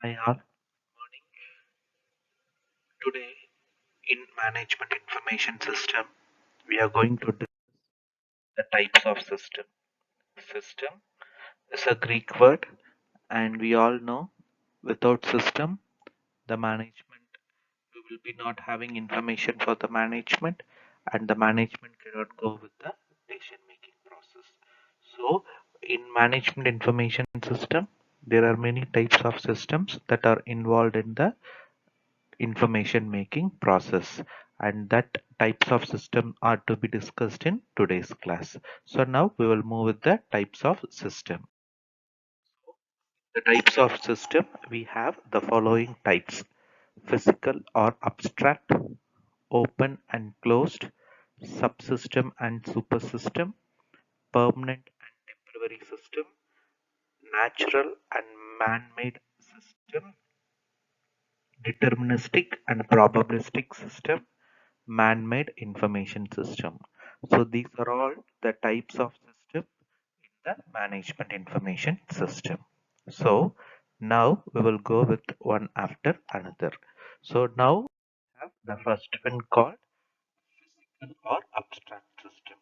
Hi all. Today in Management Information System, we are going to discuss the types of system. System is a Greek word, and we all know without system, the management we will be not having information for the management, and the management cannot go with the decision making process. So, in Management Information System, there are many types of systems that are involved in the information making process, and that types of system are to be discussed in today's class. So now we will move with the types of system. The types of system, we have the following types: physical or abstract, open and closed, subsystem and supersystem, permanent and temporary system, natural and man-made system, deterministic and probabilistic system, man-made information system. So these are all the types of system in the management information system. So now we will go with one after another. So now we have the first one called physical or abstract system.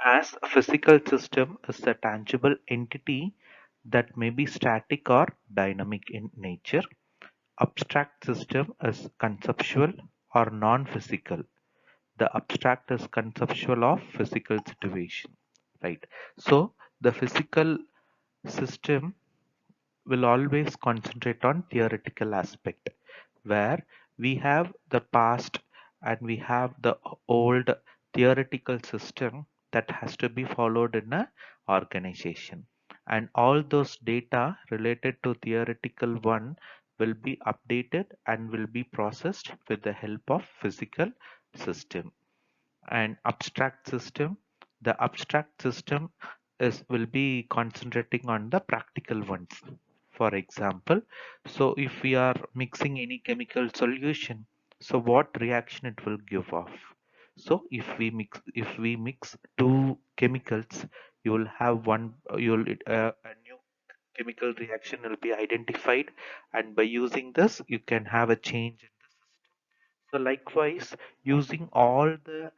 As a physical system is a tangible entity that may be static or dynamic in nature. Abstract system is conceptual or non-physical. The abstract is conceptual of physical situation, right? So the physical system will always concentrate on theoretical aspect, where we have the past and we have the old theoretical system that has to be followed in a organization, and all those data related to theoretical one will be updated and will be processed with the help of physical system. And abstract system, the abstract system is will be concentrating on the practical ones. For example, so if we are mixing any chemical solution, so what reaction it will give off. So if we mix two chemicals, you will have one you'll a new chemical reaction will be identified, and by using this you can have a change in the system. So likewise, using all the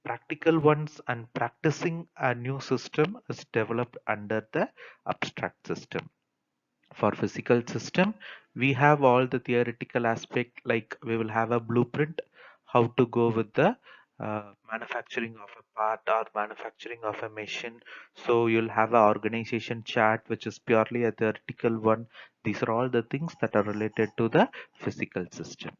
practical ones and practicing a new system is developed under the abstract system. For physical system, we have all the theoretical aspect, like we will have a blueprint how to go with the manufacturing of a part or manufacturing of a machine. So you'll have an organization chart which is purely a theoretical one. These are all the things that are related to the physical system.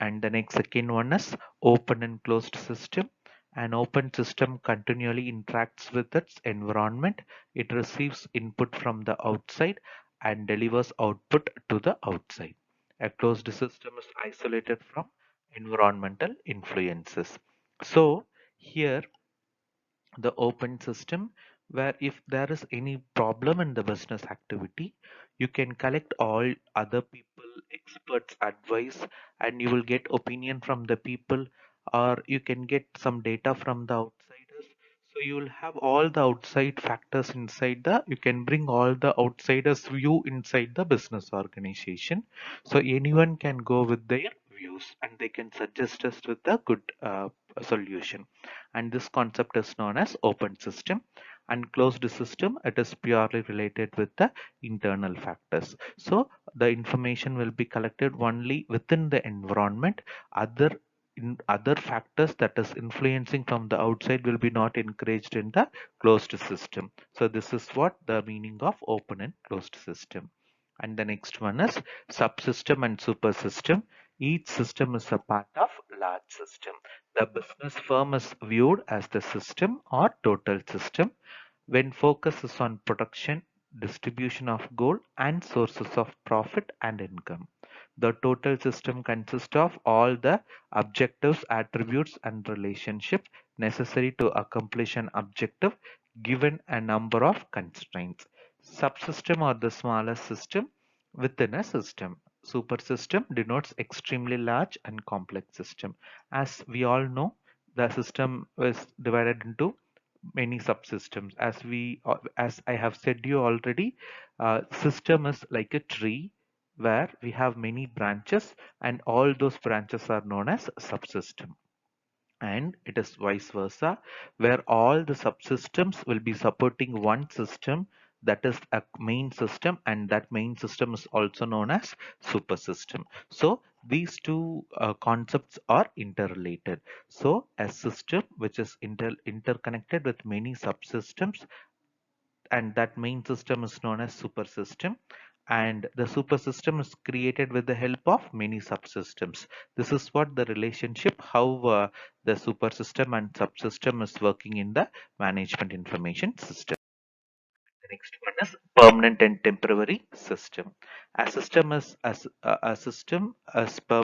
And the next second one is open and closed system. An open system continually interacts with its environment. It receives input from the outside and delivers output to the outside. A closed system is isolated from environmental influences. So here the open system, where if there is any problem in the business activity, you can collect all other people experts advice, and you will get opinion from the people, or you can get some data from the outsiders. So you will have all the outside factors inside the, you can bring all the outsiders view inside the business organization. So anyone can go with their views and they can suggest us with a good solution. And this concept is known as open system. And closed system, it is purely related with the internal factors. So the information will be collected only within the environment. Other factors that is influencing from the outside will be not encouraged in the closed system. So this is what the meaning of open and closed system. And the next one is subsystem and supersystem. Each system is a part of large system. The business firm is viewed as the system or total system when focus is on production, distribution of gold, and sources of profit and income. The total system consists of all the objectives, attributes, and relationships necessary to accomplish an objective given a number of constraints. Subsystem or the smallest system within a system. Supersystem denotes extremely large and complex system. As we all know, the system is divided into many subsystems. As I have said you already, system is like a tree where we have many branches, and all those branches are known as subsystem. And it is vice versa, where all the subsystems will be supporting one system, that is a main system, and that main system is also known as supersystem. So these two concepts are interrelated. So a system which is interconnected with many subsystems, and that main system is known as supersystem, and the supersystem is created with the help of many subsystems. This is what the relationship, how the supersystem and subsystem is working in the management information system. The next one is permanent and temporary system. A system is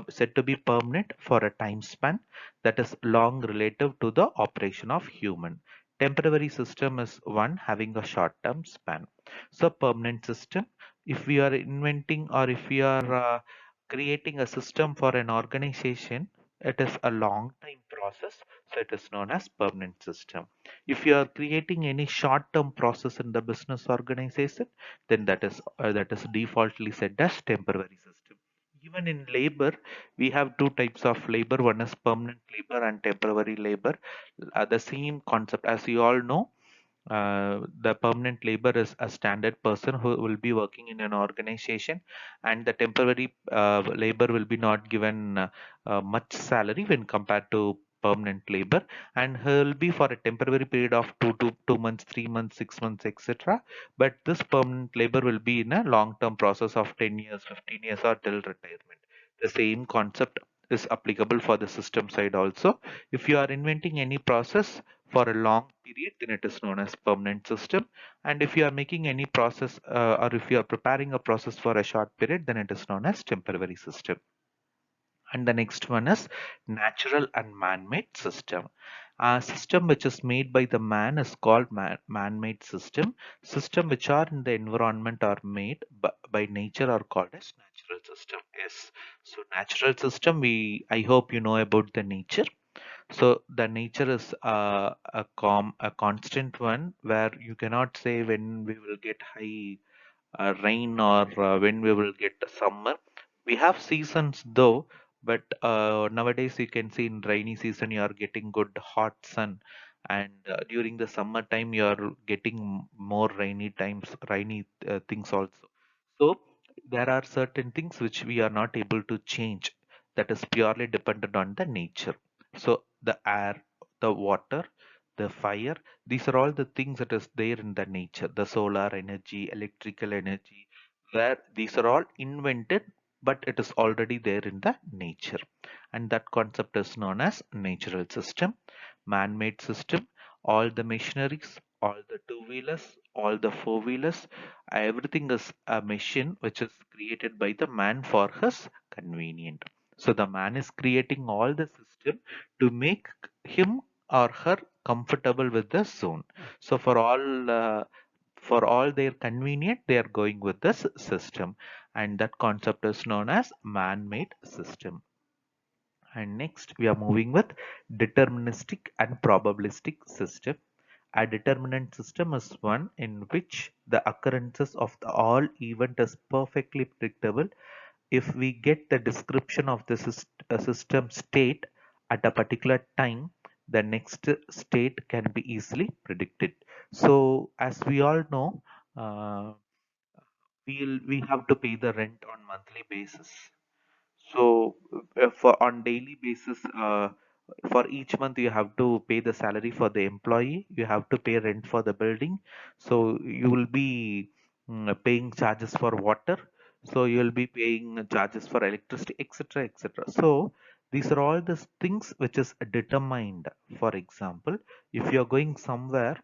said to be permanent for a time span that is long relative to the operation of human. Temporary system is one having a short term span. So permanent system, if we are inventing or if we are creating a system for an organization, it is a long time process, so it is known as permanent system. If you are creating any short term process in the business organization, then that is defaultly said as temporary system. Even in labor, we have two types of labor. One is permanent labor and temporary labor. The same concept, as you all know. The permanent labor is a standard person who will be working in an organization, and the temporary labor will be not given much salary when compared to permanent labor, and he'll be for a temporary period of 2 months, 3 months, 6 months, etc. But this permanent labor will be in a long term process of 10 years, 15 years, or till retirement. The same concept is applicable for the system side also. If you are inventing any process for a long period, then it is known as permanent system. And if you are making any process or if you are preparing a process for a short period, then it is known as temporary system. And the next one is natural and man-made system. A system which is made by the man is called man-made system. System which are in the environment are made by nature are called as natural system. Yes. So natural system, I hope you know about the nature. So the nature is a constant one, where you cannot say when we will get high rain, or when we will get summer. We have seasons though, but nowadays you can see in rainy season you are getting good hot sun, and during the summer time you are getting more rainy things also. So there are certain things which we are not able to change, that is purely dependent on the nature. So the air, the water, the fire, these are all the things that is there in the nature. The solar energy, electrical energy, where these are all invented, but it is already there in the nature. And that concept is known as natural system. Man-made system, all the machineries, all the two-wheelers, all the four-wheelers, everything is a machine which is created by the man for his convenient. So the man is creating all the system to make him or her comfortable with the zone. So for all their convenient, they are going with this system, and that concept is known as man-made system. And next we are moving with deterministic and probabilistic system. A determinant system is one in which the occurrences of all event is perfectly predictable. If we get the description of the system state at a particular time, the next state can be easily predicted. So as we all know, uh, we have to pay the rent on monthly basis. So for on daily basis, for each month you have to pay the salary for the employee. You have to pay rent for the building. So you will be paying charges for water. So you will be paying charges for electricity, etc., etc. So these are all the things which is determined. For example, if you are going somewhere,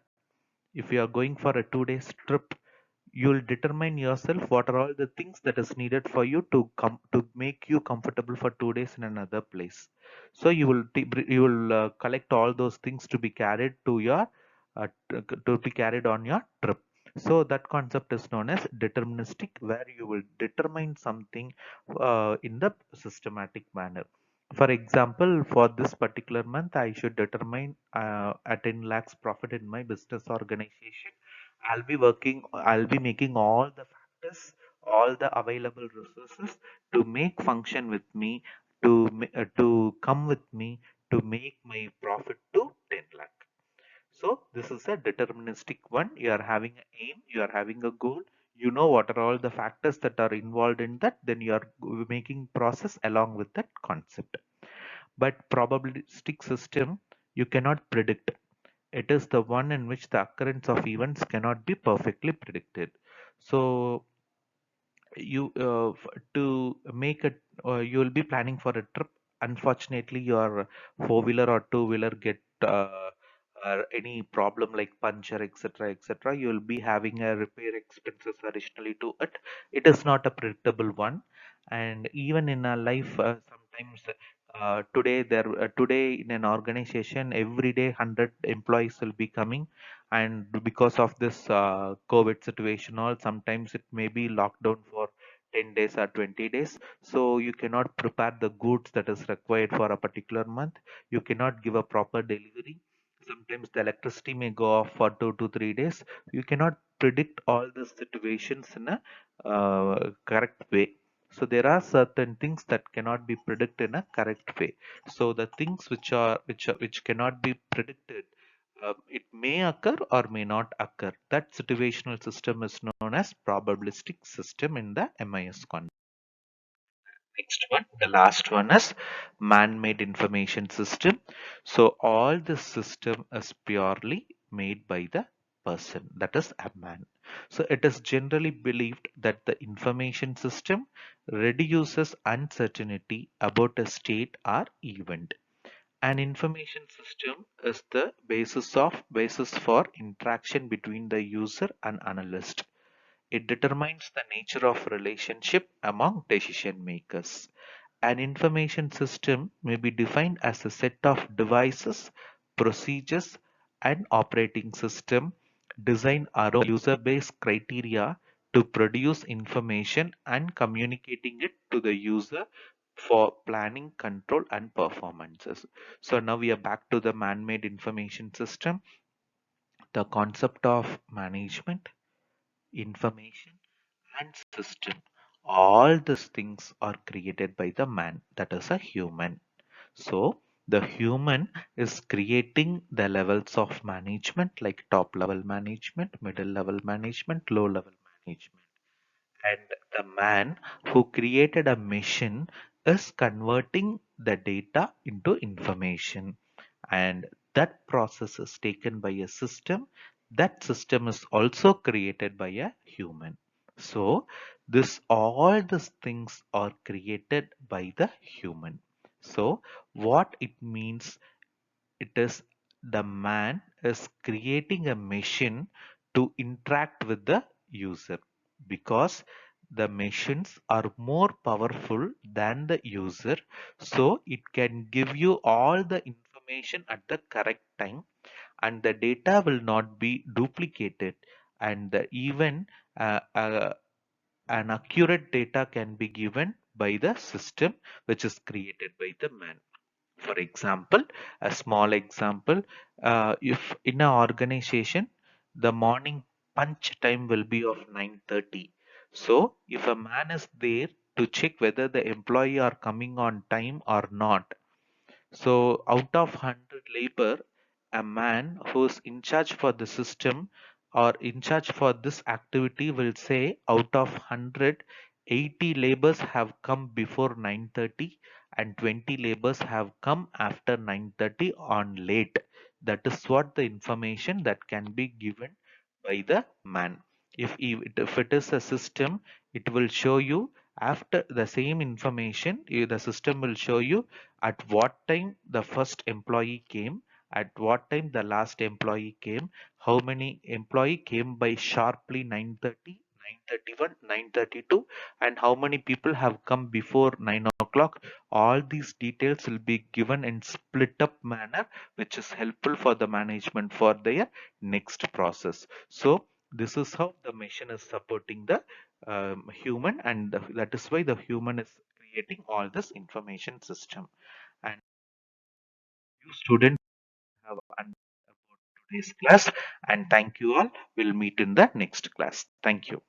if you are going for a 2 days trip, you'll determine yourself what are all the things that is needed for you to come to make you comfortable for 2 days in another place. So you will collect all those things to be carried to your to be carried on your trip. So that concept is known as deterministic, where you will determine something in the systematic manner. For example, for this particular month, I should determine a 10 lakhs profit in my business organization. I'll be making all the factors, all the available resources to make function with me, to come with me to make my profit to 10 lakh. So this is a deterministic one. You are having an aim, you are having a goal, you know what are all the factors that are involved in that, then you are making process along with that concept. But probabilistic system, you cannot predict. It is the one in which the occurrence of events cannot be perfectly predicted. So you to make it, you will be planning for a trip. Unfortunately, your four-wheeler or two-wheeler get any problem like puncture, etc., etc. You will be having a repair expenses additionally to it. It is not a predictable one. And even in our life, sometimes today in an organization, every day 100 employees will be coming, and because of this COVID situation, all sometimes it may be locked down for 10 days or 20 days. So you cannot prepare the goods that is required for a particular month. You cannot give a proper delivery. Sometimes the electricity may go off for 2 to 3 days. You cannot predict all the situations in a correct way. So there are certain things that cannot be predicted in a correct way. So the things which cannot be predicted, it may occur or may not occur. That situational system is known as probabilistic system in the MIS context. Next one, the last one is man-made information system. So all this system is purely made by the person, that is a man. So it is generally believed that the information system reduces uncertainty about a state or event. An information system is the basis for interaction between the user and analyst. It determines the nature of relationship among decision makers. An information system may be defined as a set of devices, procedures, and operating system designed around user-based criteria to produce information and communicating it to the user for planning, control, and performances. So now we are back to the man-made information system. The concept of management, information, and system. All these things are created by the man, that is a human. So the human is creating the levels of management like top level management, middle level management, low level management. And the man who created a machine is converting the data into information. And that process is taken by a system. That system is also created by a human. So this all these things are created by the human. So what it means, it is the man is creating a machine to interact with the user, because the machines are more powerful than the user, so it can give you all the information at the correct time, and the data will not be duplicated, and even uh, uh, an accurate data can be given by the system which is created by the man. For example, a small example, if in an organization, the morning punch time will be of 9:30. So if a man is there to check whether the employee are coming on time or not, so out of 100 labor, a man who's in charge for the system or in charge for this activity will say out of 100, 80 labors have come before 9:30 and 20 labors have come after 9:30 on late. That is what the information that can be given by the man. If it is a system, it will show you after the same information, the system will show you at what time the first employee came, at what time the last employee came, how many employee came by sharply 9:30, 9:31, 9:32, and how many people have come before 9 o'clock. All these details will be given in split up manner, which is helpful for the management for their next process. So this is how the machine is supporting the human, and that is why the human is creating all this information system. And you students have understood about today's class, and thank you all. We'll meet in the next class. Thank you.